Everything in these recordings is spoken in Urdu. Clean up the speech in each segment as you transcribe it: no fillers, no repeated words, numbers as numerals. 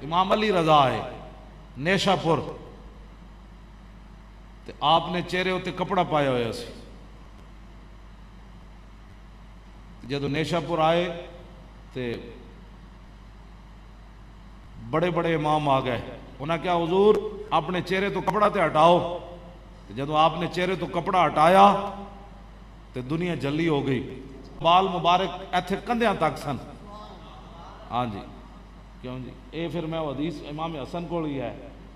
امام علی رضا ہے نیشا پور تے آپ نے چہرے ہوتے کپڑا پایا ہوا سی. جدو نیشا پور آئے تے بڑے بڑے امام آ گئے. انہاں کیا حضور اپنے چہرے تو کپڑا تے ہٹاؤ. جدو آپ نے چہرے تو کپڑا ہٹایا تے دنیا جلی ہو گئی. بال مبارک ایتھے کندھیاں تک سن. ہاں جی کیوں جی اے پھر میں حدیث امام حسن کو ہی ہے.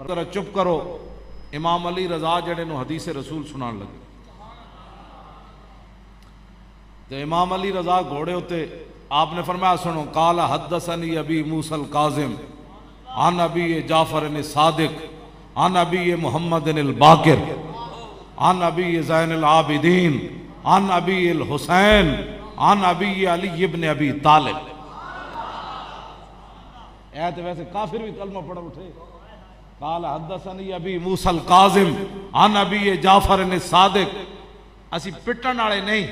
ذرا چپ کرو. امام علی رضا جڑے نو حدیث رسول سنان لگے. تے امام علی رضا گھوڑے ہوتے آپ نے فرمایا سنو قال حدثنی ابی موسی الکاظم عن ابی جعفر الصادق عن ابی محمد الباقر عن ابی زین العابدین عن ابی الحسین عن ابی علی ابن ابی طالب. اے تو ویسے کافر بھی کلمہ پڑھ اٹھے. قال حدثنی ابی موسی الکاظم عن ابی جعفر الصادق. اسی پٹن والے نہیں.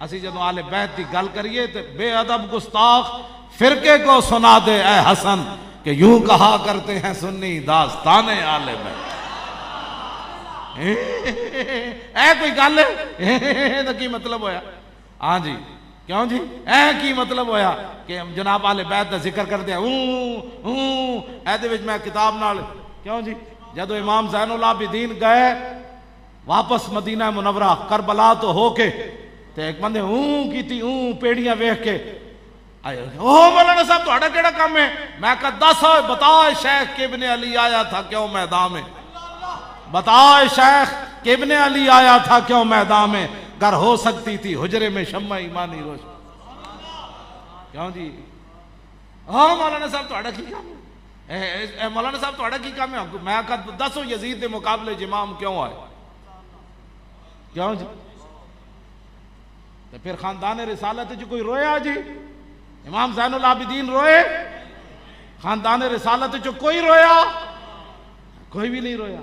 اسی جدو آل بیت کی گل کریے تو بے ادب گستاخ فرقے کو سنا دے اے حسن کہ یوں کہا کرتے ہیں سنی داستان آل بیت. اے کوئی گل ہے تو کی مطلب ہویا؟ ہاں جی کیوں جی اے کی مطلب ہویا کہ جناب آل بیت دا ذکر کر دیا اے دے وچ میں کتاب نال کیوں جی جدو امام زین العابدین گئے واپس مدینہ منورہ کربلا تو ہو کے تے ایک بندے کیتی پیڑیاں ویکھ کے آئے مولانا صاحب تہاڈا کیڑا کام ہے؟ میں کہا دس بتا شیخ ابن علی آیا تھا کیوں میدان میں. بتا شیخ ابن علی آیا تھا کیوں میدان میں. گر ہو سکتی تھی حجرے میں شمع ایمانی روشن. کیوں جی ہاں مولانا صاحب تہاڈا کی کام ہے؟ مولانا صاحب تہاڈا کی کام ہے؟ میں کہا دسو یزید دے مقابلے امام کیوں آئے؟ کیوں جی پھر خاندان رسالت جو کوئی رویا جی؟ امام زین العابدین روئے؟ خاندان رسالت جو کوئی رویا؟ کوئی بھی نہیں رویا.